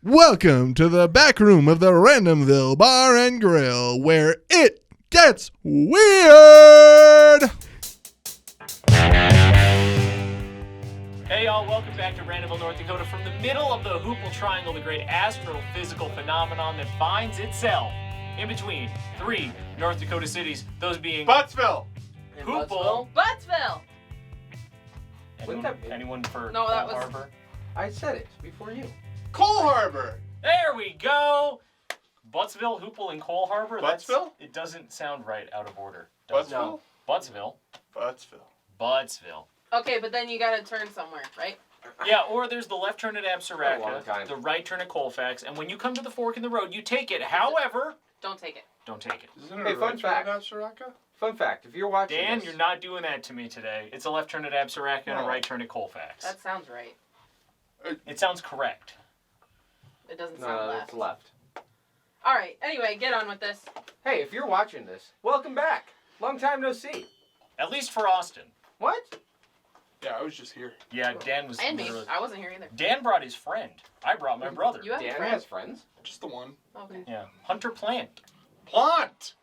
Welcome to the back room of the Randomville Bar and Grill, where it gets weird! Hey y'all, welcome back to Randomville, North Dakota. From the middle of the Hoople Triangle, the great astrophysical phenomenon that finds itself in between three North Dakota cities, those being Buttsville! Hoople. Buttsville! Anyone for No, that Cole was- Harbor? I said it before you. Cole Harbor! There we go! Buttsville, Hoople, and Cole Harbor? Buttsville? It doesn't sound right out of order. does it? Buttsville? Buttsville. Buttsville. Okay, but then you gotta turn somewhere, right? Yeah, or there's the left turn at A long Absaraka, time. the right turn at Colfax, and when you come to the fork in the road, you take it. However, Don't take it. don't take it. Isn't it Hey, a fun right fact. turn at Absaraka? Fun fact, if you're watching Dan, this, you're not doing that to me today. It's a left turn at Absaraka and a No. right turn at Colfax. That sounds right. It sounds correct. It doesn't No, sound that's left. left. Alright, anyway, get on with this. Hey, if you're watching this, welcome back. Long time no see. At least for Austin. What? Yeah, I was just here. Yeah, Dan was And me. literally... I wasn't here either. Dan brought his friend. I brought my brother. You have a Dan friend? has friends. Just the one. Okay. Yeah. Hunter Plant. Plant!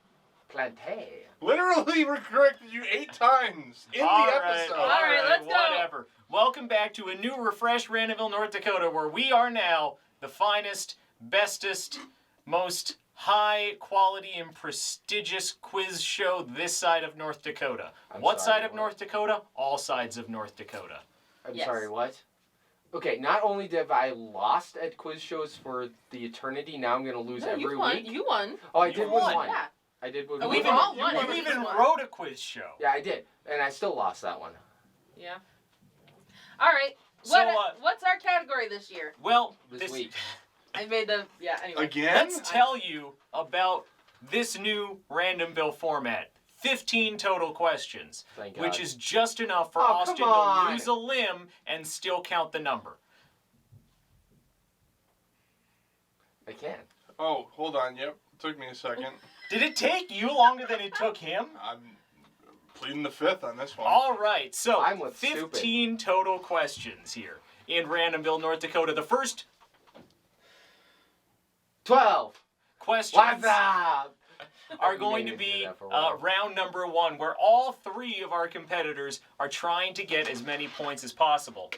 Planté. Literally corrected you 8 times in All the right, episode. all Alright, right, let's go. whatever. Welcome back to a new, refreshed Randomville, North Dakota, where we are now the finest, bestest, most high-quality and prestigious quiz show this side of North Dakota. I'm What sorry, side of what? North Dakota? All sides of North Dakota. I'm Yes. sorry, what? Okay, not only have I lost at quiz shows for the eternity, now I'm going to lose No, every you won. week. You won. Oh, I You did won. win one. Yeah. I did win Oh, one. we've all won. You at even least one. wrote a quiz show. Yeah, I did. And I still lost that one. Yeah. Alright. So, What's our category this year? Well, This week. I made the... Yeah, anyway. Again? let's tell you about this new Randomville format. 15 total questions, Thank God. which is just enough for Oh, Austin come to on. lose a limb and still count the number. I can. Oh, hold on. Yep. Took me a second. Did it take you longer than it took him? I'm pleading the fifth on this one. All right, so I'm with 15 total questions here in Randomville, North Dakota. The first 12. questions What's up? are You going made to me do be that for a while. round number 1, where all 3 of our competitors are trying to get as many points as possible.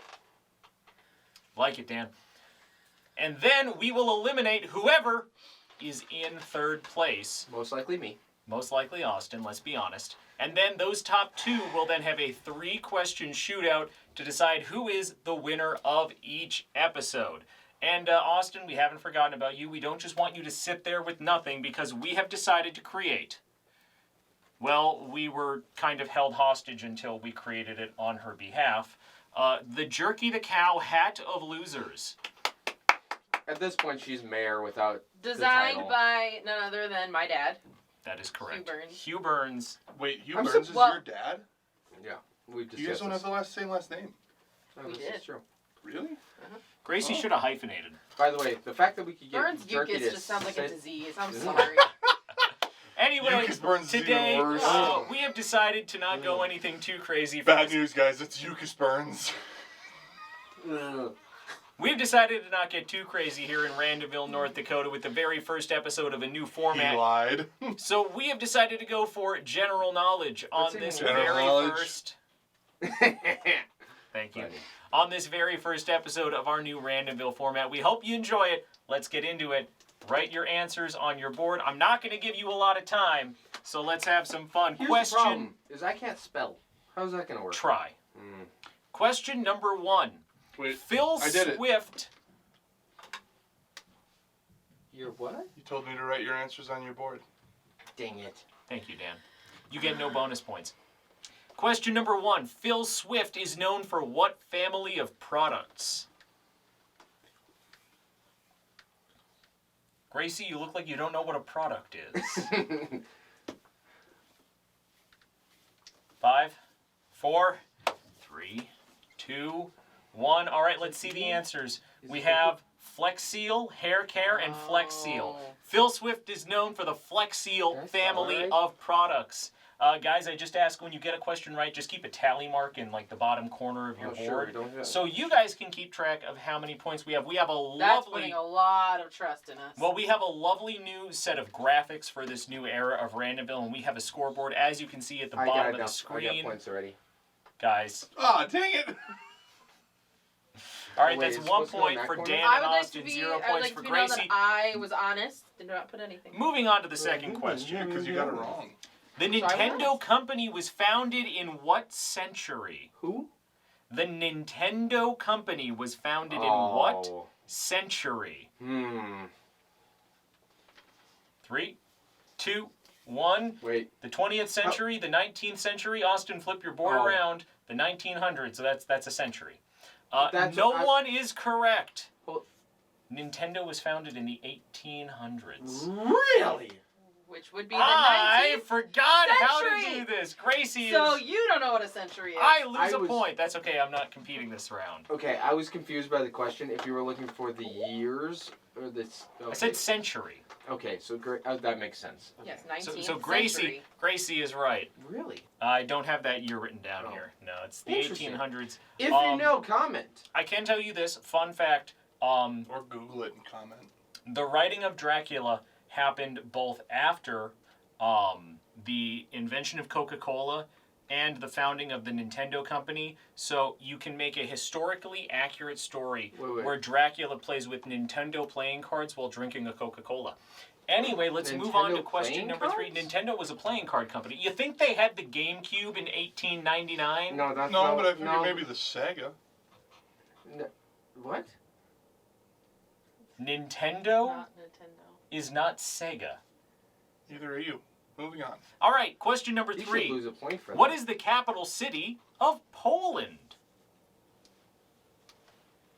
Like it, Dan. And then we will eliminate whoever is in third place. Most likely me. Most likely Austin, let's be honest. And then those top 2 will then have a 3-question shootout to decide who is the winner of each episode. And Austin, we haven't forgotten about you. We don't just want you to sit there with nothing, because we have decided to create. Well, we were kind of held hostage until we created it on her behalf. The Jerky the Cow Hat of Losers. At this point, she's mayor without Designed the title. by none other than my dad. That is correct. Hugh Burns. Hugh Burns. Wait, Hugh I'm Burns is well- your dad? Yeah, we've discussed You guys don't have this. the same last name. No, We this did. is true. Really? Gracie Oh. should have hyphenated. By the way, the fact that we could get Burns Jerky Mucus to just sounds like a sit- disease. I'm Isn't it? sorry. Anyway, Mucus Burns is even today worse. we have decided to not go anything too crazy. For Bad this. news, guys. It's Eucus Burns. Ugh. We've decided to not get too crazy here in Randomville, North Dakota, with the very first episode of a new He format. lied. So we have decided to go for general knowledge on What's this in general very knowledge? first. Thank you. Funny. On this very first episode of our new Randomville format. We hope you enjoy it. Let's get into it. Write your answers on your board. I'm not going to give you a lot of time, so let's have some fun. Here's Question. the problem, is I can't spell. How's that gonna work? Try. Mm. Question number 1. Wait, Phil I did it. Swift. You're what? you told me to write your answers on your board. Dang it. Thank you, Dan. You get no bonus points. Question number 1. Phil Swift is known for what family of products? Gracie, you look like you don't know what a product is. 5, 4, 3, 2, 1. All right, let's see the answers. We have Flex Seal, Hair Care, and Flex Seal. Oh. Phil Swift is known for the Flex Seal That's family all right. of products. Guys, I just ask when you get a question right, just keep a tally mark in like the bottom corner of your board. So you guys can keep track of how many points we have. We have a That's lovely... putting a lot of trust in us. Well, we have a lovely new set of graphics for this new era of Randomville, and we have a scoreboard, as you can see at the bottom of the screen. I got points already. Guys. Ah, dang it! All right, that's 1 point for Dan and Austin, 0 points for Gracie. I was honest, did not put anything. Moving on to the second question. Because you got it wrong. The Nintendo Company was founded in what century? Who? The Nintendo Company was founded in what century? 3, 2, 1. Wait. The 20th century, the 19th century. Austin, flip your board around. The 1900s. So that's a century. One is correct. Well, Nintendo was founded in the 1800s. Really? Which would be the 19th I forgot how to century. do this. Gracie So is... you don't know what a century is. I lose a point. That's okay. I'm not competing this round. Okay, I was confused by the question. If you were looking for the years or this... Okay. I said century. Okay, so that makes sense. Okay. Yes, 19th So century. Gracie is right. Really? I don't have that year written down here. No, it's the 1800s. If you know, comment. I can tell you this. Fun fact. Or Google it and comment. The writing of Dracula happened both after the invention of Coca-Cola and the founding of the Nintendo Company. So you can make a historically accurate story where Dracula plays with Nintendo playing cards while drinking a Coca-Cola. Anyway, let's move on to question number 3. Nintendo was a playing card company. You think they had the GameCube in 1899? No, that's but I figured maybe the Sega. No. What? Nintendo Not Nintendo. is not Sega. Neither are you. Moving on. All right, question number You 3. should lose a point for What that. is the capital city of Poland?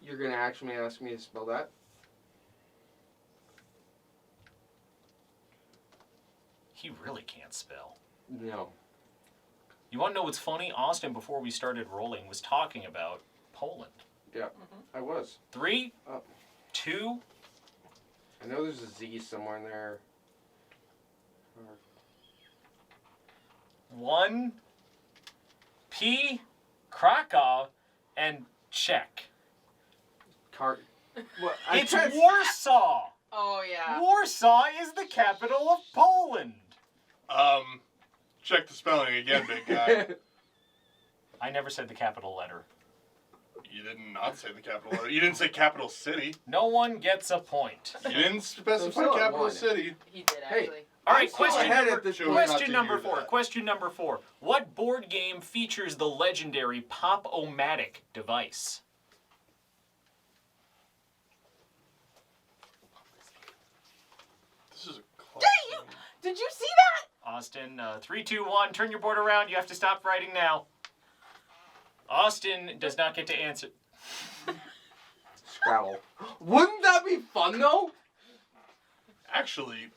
You're going to actually ask me to spell that? He really can't spell. No. You want to know what's funny? Austin, before we started rolling, was talking about Poland. Yeah, I was. 3, 2, I know there's a Z somewhere in there. 1, P, Krakow, and Czech. What? It's Warsaw! Oh, yeah. Warsaw is the capital of Poland! Check the spelling again, big guy. I never said the capital letter. You did not say the capital letter. You didn't say capital city. No one gets a point. You didn't specify still at capital 1. city. He did, Hey. actually. All right, still ahead at this point. question number Not to hear 4. that. Question number 4. What board game features the legendary Pop-O-Matic device? This is a classic. Did you see that? Austin, 3, 2, 1. Turn your board around. You have to stop writing now. Austin does not get to answer. Scrabble. Wouldn't that be fun, though? Actually,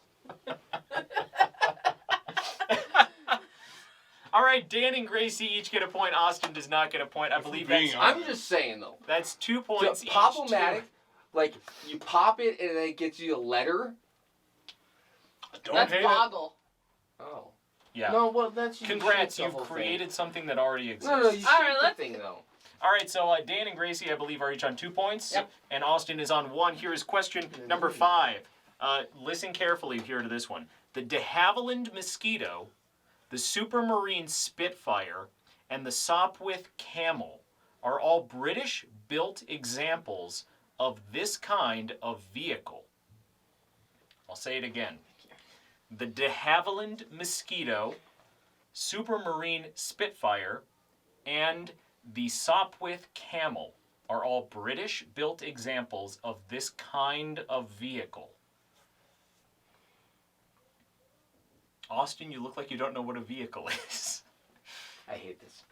All right, Dan and Gracie each get a point. Austin does not get a point. I If we're believe being that's honest. I'm just saying, though. that's 2 points each. Pop-O-Matic, like, you pop it and then it gets you a letter. don't That's hate Boggle. Oh. Yeah. No, well, that's... you Congrats, shoot the you've whole created something that already thing. exists. No, you shoot All right, the let's- thing, though. All right, so Dan and Gracie, I believe, are each on 2 points. Yep. And Austin is on 1. Here is question number 5. Listen carefully here to this one. The de Havilland Mosquito, the Supermarine Spitfire, and the Sopwith Camel are all British-built examples of this kind of vehicle. I'll say it again. The de Havilland Mosquito, Supermarine Spitfire, and the Sopwith Camel are all British-built examples of this kind of vehicle. Austin, you look like you don't know what a vehicle is. I hate this.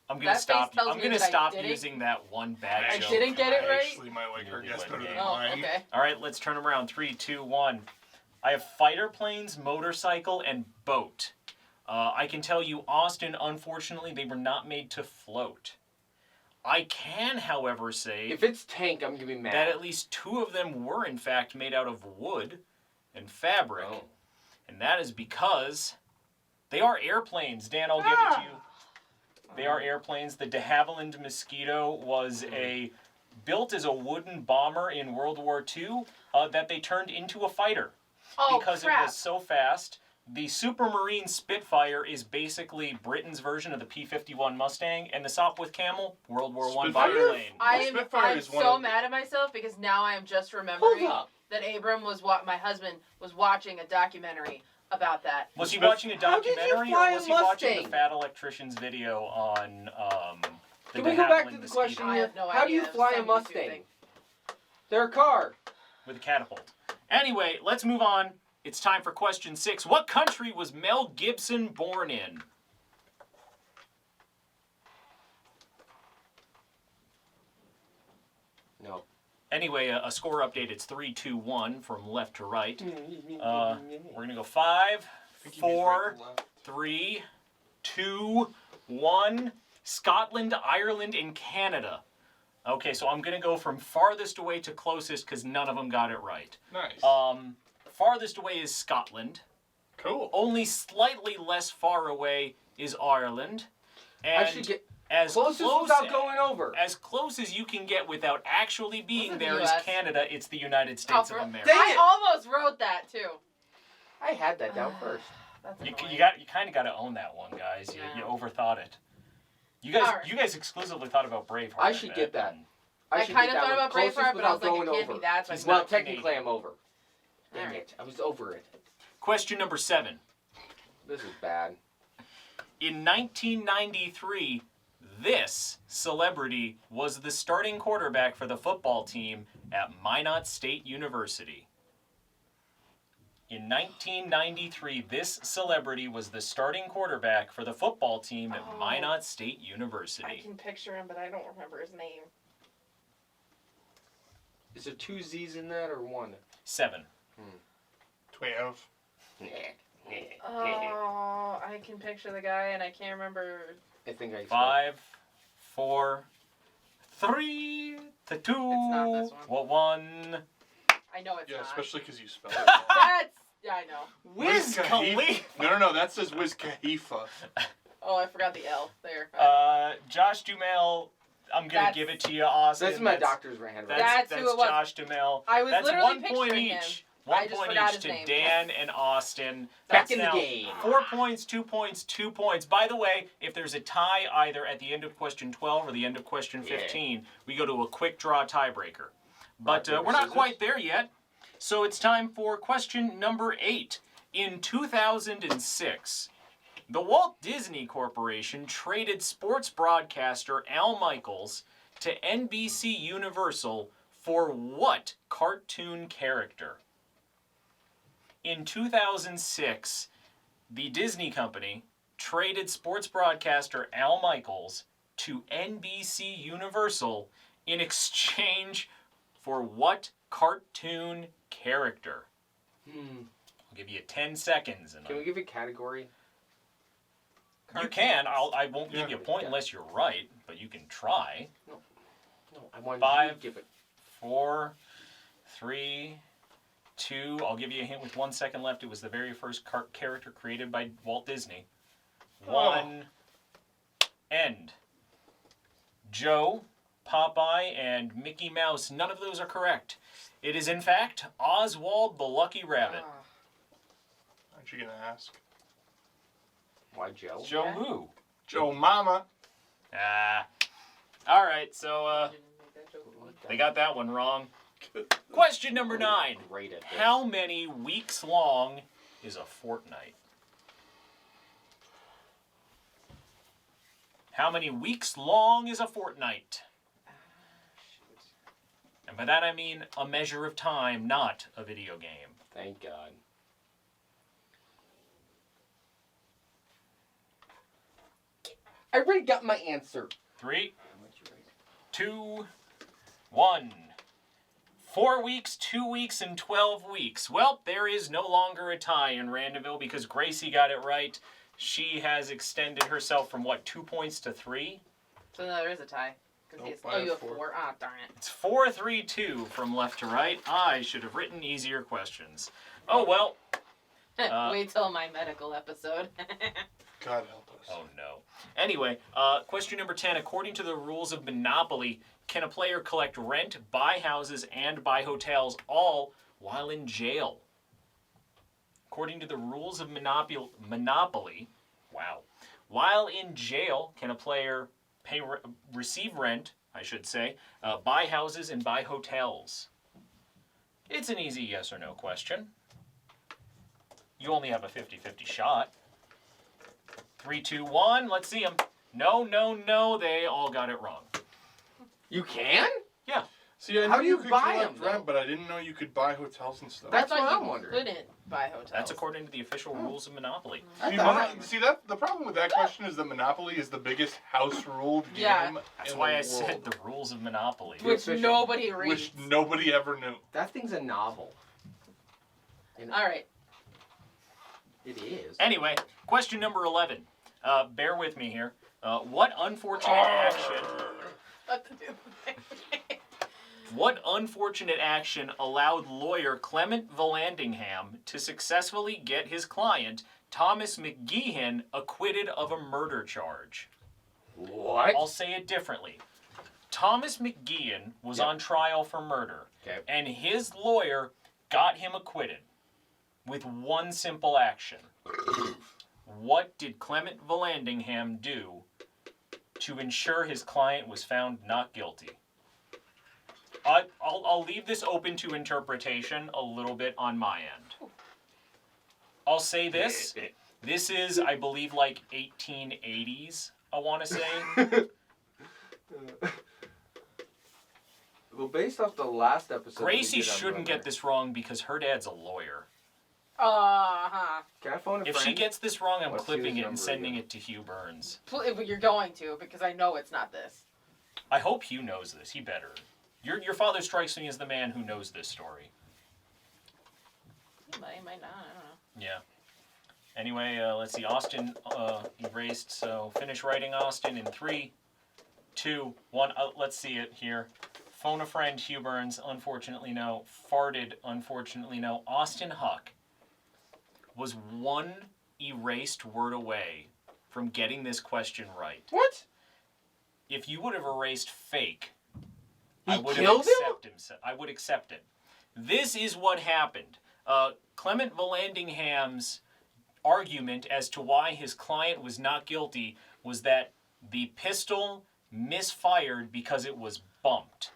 I'm gonna That face stop. tells I'm me gonna that I stop did it. using that one bad I joke. didn't get it I right? actually might like our guess better than Oh, mine. okay. All right, let's turn around. 3, 2, 1. I have fighter planes, motorcycle, and boat. I can tell you, Austin, unfortunately, they were not made to float. I can, however, say If it's tank, I'm gonna be mad. that at least 2 of them were, in fact, made out of wood and fabric. Oh. And that is because they are airplanes. Dan, I'll give it to you. They are airplanes. The de Havilland Mosquito was built as a wooden bomber in World War II that they turned into a fighter because crap. it was so fast. The Supermarine Spitfire is basically Britain's version of the P-51 Mustang, and the Sopwith Camel, World War I fireplane. I'm so mad at myself because now I am just remembering Hold up. that Abram my husband was watching a documentary about that. Was he watching a documentary, fly or a was he watching the Mustang? Fat Electrician's video on the Can de we go back to Havilland the question I here? have no How do you idea. fly a Some YouTube Mustang? thing. They're a car. with a catapult? Anyway, let's move on. It's time for question 6. What country was Mel Gibson born in? No. Anyway, a score update. It's 3-2-1 from left to right. We're going to go 5, 4, 3, 2, 1. Scotland, Ireland, and Canada. Okay, so I'm going to go from farthest away to closest because none of them got it right. Nice. Farthest away is Scotland. Cool. Only slightly less far away is Ireland. And I should get as closest close without going over. as close as you can get without actually being Wasn't the there is US? Canada. It's the United States of America. Dang I it. almost wrote that too. I had that down first. That's You annoying. kind of got to own that one, guys. You Yeah. overthought it. You Alright. guys exclusively thought about Braveheart. I should get that. I should kind get of that thought one. about Closest Braveheart, but I was without like, it going can't over. be that. So I He's said, Well, not technically Canadian. I'm over. Dang Alright. it. I was over it. Question number 7. This is bad. In 1993, this celebrity was the starting quarterback for the football team at Minot State University. In 1993, this celebrity was the starting quarterback for the football team at Minot State I University. can picture him, but I don't remember his name. Is there 2 Z's in that or 1? 7. 12. Oh, I can picture the guy, and I can't remember. I think I 5, 4, 3, 2, It's not this one. 1. I know it's Yeah, not. especially because you spelled it wrong. That's yeah, I know. Wiz Khalifa. No, that says Wiz Khalifa. Oh, I forgot the L there. Josh Dumel, I'm going to That's- give it to you, Austin. That's my doctor's handwriting. That's who it was. Josh Dumel. I was That's literally 1 point picturing each. him. 1 I just point forgot each his to name. Dan and Austin. Back That's in the now game. 4 points, 2 points, 2 points. By the way, if there's a tie either at the end of question 12 or the end of question 15, we go to a quick draw tiebreaker. But paper, we're not scissors? quite there yet. So it's time for question number 8. In 2006, the Walt Disney Corporation traded sports broadcaster Al Michaels to NBC Universal for what cartoon character? In 2006, the Disney company traded sports broadcaster Al Michaels to NBC Universal in exchange for what cartoon character? I'll give you 10 seconds. And Can we give a category? you can. I won't give Yeah. you a point unless you're right, but you can try. No, I want 5, you to give it. 4, 3, 2. I'll give you a hint with 1 second left. It was the very first character created by Walt Disney. 1. End. Joe, Popeye, and Mickey Mouse. None of those are correct. It is, in fact, Oswald the Lucky Rabbit. Aren't you going to ask? Why Joe? Joe Yeah. who? Joe Mama. All right, so they got that one wrong. Question number 9. Great at this. How many weeks long is a fortnight? How many weeks long is a fortnight? And by that I mean a measure of time, not a video game. Thank God. I already got my answer. 3, 2, 1. 4 weeks, 2 weeks, and 12 weeks. Well, there is no longer a tie in Randomville because Gracie got it right. She has extended herself from, 2 points to 3? So no, there is a tie. 'Cause Nope, he's- I oh, have you have 4. 4. Ah, darn it. It's 4-3-2 from left to right. I should have written easier questions. Oh, well. Wait till my medical episode. God help us. Oh no. Anyway, question number 10. According to the rules of Monopoly, can a player collect rent, buy houses, and buy hotels all while in jail? According to the rules of Monopoly, wow. While in jail, can a player receive rent, I should say, buy houses, and buy hotels? It's an easy yes or no question. You only have a 50-50 shot. 3, 2, 1. Let's see them. No, no, no. They all got it wrong. You can? Yeah. See, I How knew do you could buy collect 'em, rent, though? but I didn't know you could buy hotels and stuff. That's I thought what I'm you wondering. couldn't buy hotels. That's according to the official rules of Monopoly. I See, thought- see that the problem with that question is that Monopoly is the biggest house-ruled game Yeah. That's in why the I said world, the rules of Monopoly. Which official. nobody reads. which nobody ever knew. That thing's a novel. All right. It is. Anyway, question number 11. Bear with me here. What unfortunate action... What unfortunate action allowed lawyer Clement Vallandigham to successfully get his client, Thomas McGeehan, acquitted of a murder charge? What? I'll say it differently. Thomas McGeehan was Yep. on trial for murder, Okay. and his lawyer got him acquitted with one simple action. What did Clement Vallandigham do to ensure his client was found not guilty? I'll leave this open to interpretation a little bit on my end. I'll say this. This is, I believe, like 1880s, I want to say. Well, based off the last episode, Gracie shouldn't get this wrong because her dad's a lawyer. Uh-huh. Can I phone a If friend? she gets this wrong, I'm What's clipping his it and number sending again? it to Hugh Burns. But you're going to, because I know it's not this. I hope Hugh knows this. He better. Your father strikes me as the man who knows this story. He might not, I don't know. Yeah. Anyway, let's see. Austin erased, so finish writing, Austin, in 3, 2, 1. Let's see it here. Phone a friend, Hugh Burns, unfortunately no. Farted, unfortunately no. Austin Huck was one erased word away from getting this question right. What? If you would have erased fake, He I would have killed him? accepted. I would accept it. This is what happened. Clement Vallandigham's argument as to why his client was not guilty was that the pistol misfired because it was bumped.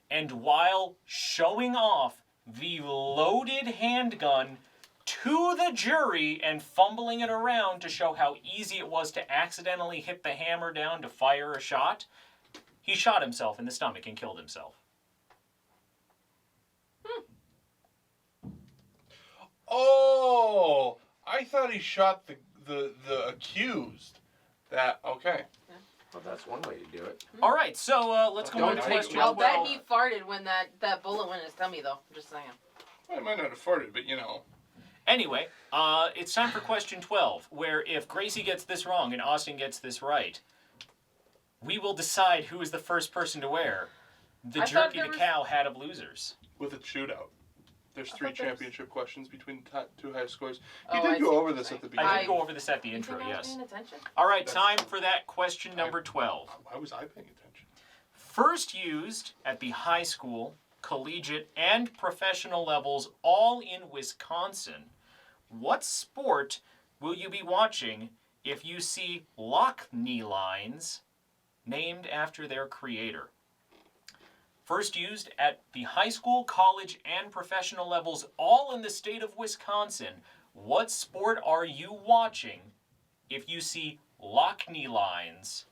And while showing off the loaded handgun to the jury and fumbling it around to show how easy it was to accidentally hit the hammer down to fire a shot, he shot himself in the stomach and killed himself. Oh, I thought he shot the accused. Okay. Well, that's one way to do it. All right, so let's go Don't on to take question I'll 12. bet he farted when that bullet went in his tummy, though. I'm just saying. Well, I might not have farted, but you know. Anyway, it's time for question 12, where if Gracie gets this wrong and Austin gets this right, we will decide who is the first person to wear the I thought Jerky there the was- Cow hat of losers. With a shootout. There's I 3 thought there was- championship questions between the two highest scores. Oh, You I did see go what over you're this saying. at the I beginning. did go over this at the You intro, think I was yes. paying attention? All right, That's- time for that question number 12. Why was I paying attention? First used at the high school, collegiate, and professional levels, all in Wisconsin. What sport will you be watching if you see lock knee lines named after their creator? First used at the high school, college, and professional levels, all in the state of Wisconsin. What sport are you watching if you see lock knee lines,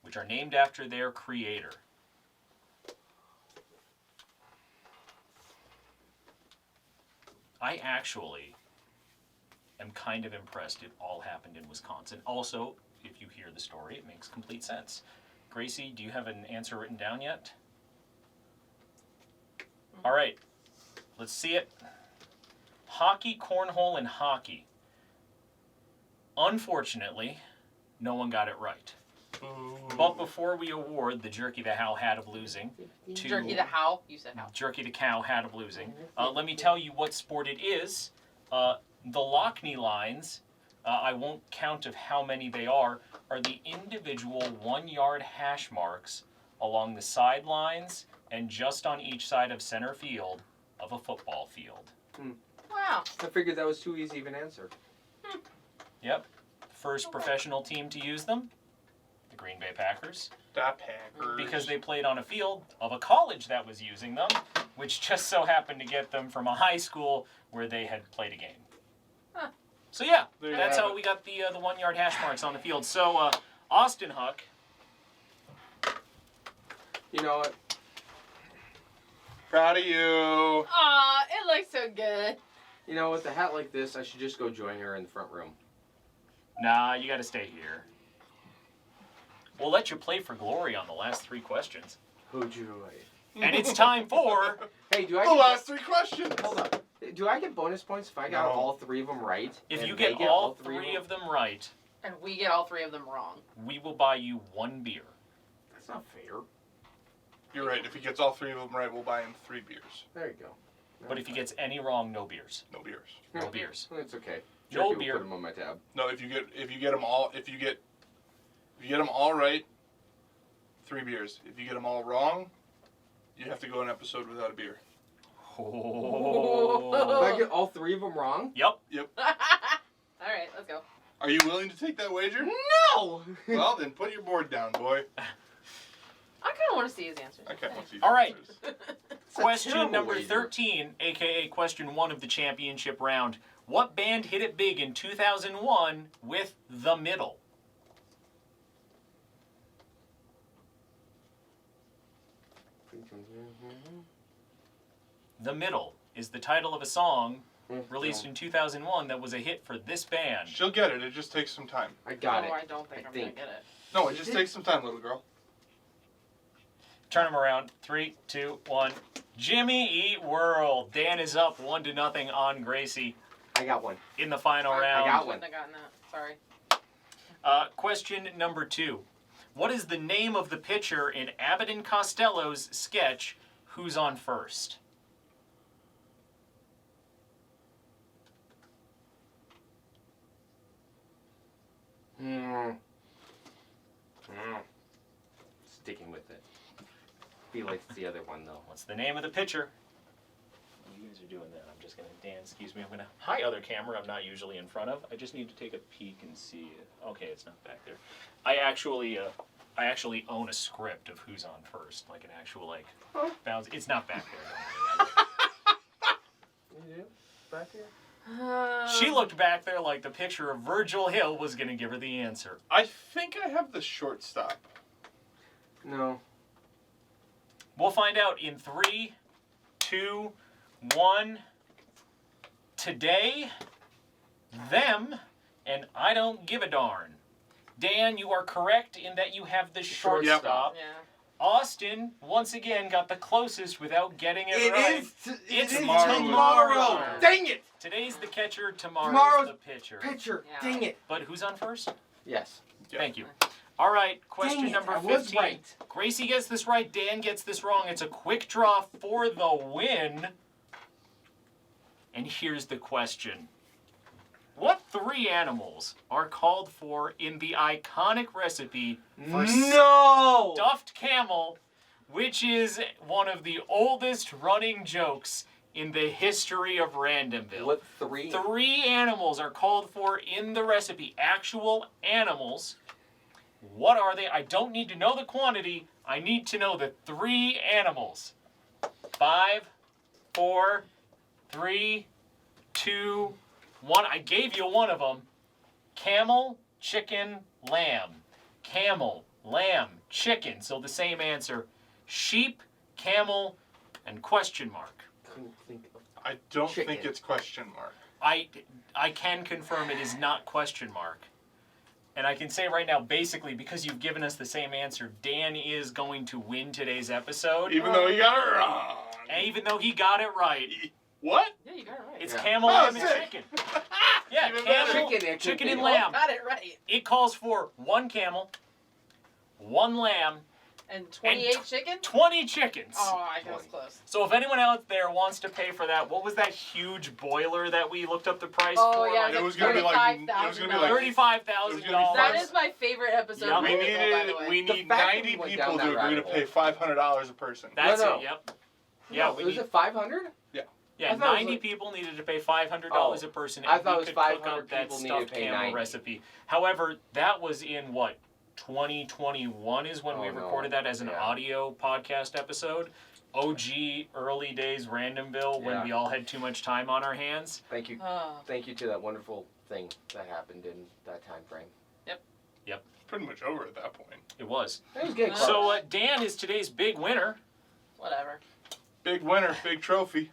which are named after their creator? I actually am kind of impressed it all happened in Wisconsin. Also, if you hear the story, it makes complete sense. Gracie, do you have an answer written down yet? All right, let's see it. Hockey, cornhole, and hockey. Unfortunately, no one got it right. But before we award the Jerky the How hat of losing to Jerky the how? You said how. Jerky the Cow hat of losing, let me tell you what sport it is. The Lockney lines, I won't count of how many they are the individual 1-yard hash marks along the sidelines and just on each side of center field of a football field. Wow. I figured that was too easy of an answer. Yep. First professional team to use them, the Green Bay Packers. The Packers. Because they played on a field of a college that was using them, which just so happened to get them from a high school where they had played a game. Huh. So yeah, There you that's have how it. we got the 1-yard hash marks on the field. So Austin Huck, You know what? Proud of you. Aw, it looks so good. You know, with a hat like this, I should just go join her in the front room. nah, you got to stay here. We'll let you play for glory on the last 3 questions. Oh joy. And it's time for... Hey, do I The get last 3 questions. Hold on. Do I get bonus points if I got No. all 3 of them right? If and you they get all 3 them? of them right, And we get all 3 of them wrong. we will buy you 1 beer. That's not fair. You're right. If he gets all 3 of them right, we'll buy him 3 beers. There you go. But if he gets any wrong, no beers. No beers. No beers. It's okay. No Jerky will beer. Put them on my tab. No, if you get them all right, 3 beers. If you get them all wrong, you have to go an episode without a beer. Oh. If I get all 3 of them wrong? Yep. Alright, let's go. Are you willing to take that wager? No! Well, then put your board down, boy. I kind of want to see his answers. I can't see. All right. answers. It's a Question terrible number wager. 13, aka question 1 of the championship round. What band hit it big in 2001 with The Middle? The Middle is the title of a song released in 2001 that was a hit for this band. She'll get it. It just takes some time. I got no, it. I don't think I'm going to get it. No, it just takes some time, little girl. Turn them around. 3, 2, 1. Jimmy Eat World. Dan is up 1-0 on Gracie I got one. in the final I round. got one. Shouldn't have gotten that. Sorry. Question number 2. What is the name of the pitcher in Abbott and Costello's sketch, Who's on First? Sticking with it. Feel like it's the other one though. What's the name of the pitcher? You guys are doing that. I'm just going to, Dan, excuse me. I'm going to, hi, other camera I'm not usually in front of. I just need to take a peek and see it. Okay, it's not back there. I actually own a script of Who's on First, like an actual, like, bounce. It's not back there. Don't worry. You do? Back here? She looked back there like the picture of Virgil Hill was going to give her the answer. I think I have the shortstop. No. We'll find out in 3, 2, 1. Today, them, and I don't give a darn. Dan, you are correct in that you have the shortstop. Yeah. Austin, once again, got the closest without getting it right. It's tomorrow. tomorrow. Dang it! Today's the catcher, tomorrow's Tomorrow's the pitcher. Pitcher. Yeah. Dang it. But who's on first? Yes. Yeah. Thank you. All right, question Dang it, number I 15. was right. Gracie gets this right, Dan gets this wrong. It's a quick draw for the win. And here's the question. What 3 animals are called for in the iconic recipe for No! stuffed camel, which is one of the oldest running jokes in the history of Randomville? What 3? 3 animals are called for in the recipe. Actual animals. What are they? I don't need to know the quantity. I need to know the 3 animals. 5, 4, 3, 2, 1. I gave you one of them. Camel, chicken, lamb. Camel, lamb, chicken. So the same answer. Sheep, camel, and question mark. Couldn't think of. I don't Chicken. think it's question mark. I can confirm it is not question mark. And I can say right now, basically, because you've given us the same answer, Dan is going to win today's episode. Even though he got it wrong. And even though he got it right. What? Yeah, you got it right. It's Yeah. camel, Oh, lamb, and sick. chicken. Yeah, Even camel, better. Chicken, it could chicken be. and You both lamb. got it right. It calls for 1 camel, 1 lamb, And 28 chickens? 20 chickens. Oh, I was close. So if anyone out there wants to pay for that, what was that huge boiler that we looked up the price Oh, for? yeah, Like, It was gonna be like $35,000. That is my favorite episode Yeah. of Randomville, by the way. We The need fact that 90 we went people down to that agree to rabbit pay $500 a person. That's No. it, yep. Yeah, No, we was need, it 500? yeah, I thought it was 90 like- people needed to pay $500 a person, and I thought it we was could cook 500 up that people needed to stuffed pay camel 90. recipe. However, that was in, 2021 is when we Oh, no. recorded that as an Yeah. audio podcast episode. OG early days Randomville when Yeah. we all had too much time on our hands. Thank you. Oh. Thank you to that wonderful thing that happened in that time frame. Pretty much over at that point. It was. It was getting close. So Dan is today's big winner. Whatever. Big winner, big trophy.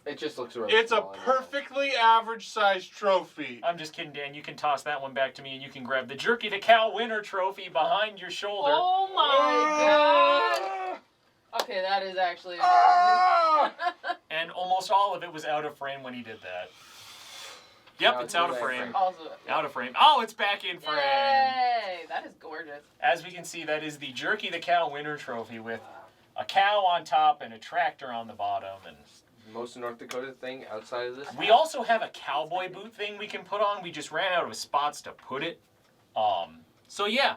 It just looks really It's a small anyway. perfectly average sized trophy. I'm just kidding, Dan. You can toss that one back to me and you can grab the Jerky the Cow winner trophy behind your shoulder. Oh my god. Okay, that is actually. Ah! And almost all of it was out of frame when he did that. Yep, No, it's out of it's out of frame. Also. Out of frame. Oh, it's back in frame. Yay! That is gorgeous. As we can see, that is the Jerky the Cow winner trophy with a cow on top and a tractor on the bottom. And Most of North Dakota thing outside of this. we also have a cowboy boot thing we can put on. We just ran out of spots to put it. So yeah,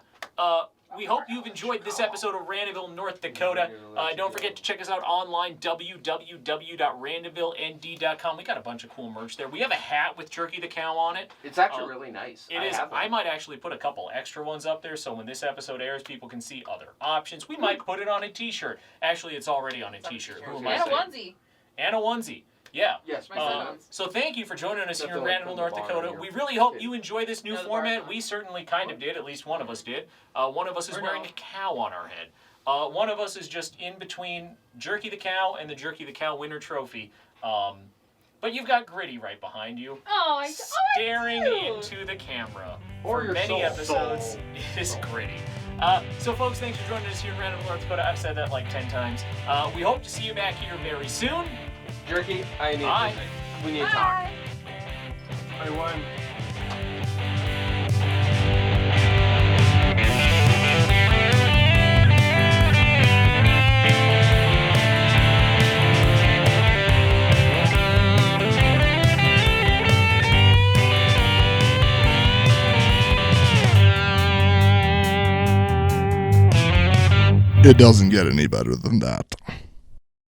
we hope you've enjoyed this episode of Randomville, North Dakota. Don't forget to check us out online, www.randomvilleND.com. We got a bunch of cool merch there. We have a hat with Jerky the Cow on it. It's actually really nice. It is. I might actually put a couple extra ones up there so when this episode airs, people can see other options. We might put it on a t-shirt. Actually, it's already on a t-shirt. Who am I And a saying? onesie. And a onesie. Yeah. Yes, My my son's. So thank you for joining us Except here in for, like, Randomville, from North the bar Dakota. here. We really hope you enjoy this new No, the format. bar's We on. certainly kind of did. At least one of us did. One of us is Or wearing no. a cow on our head. One of us is just in between Jerky the Cow and the Jerky the Cow winner trophy. But you've got Gritty right behind you, Oh, staring do. into the camera. Or For your many soul. episodes, it is Gritty. So folks, thanks for joining us here in Randomville, North Dakota. I've said that like 10 times. We hope to see you back here very soon. Jerky, I need Bye. We need to talk. I won. It doesn't get any better than that.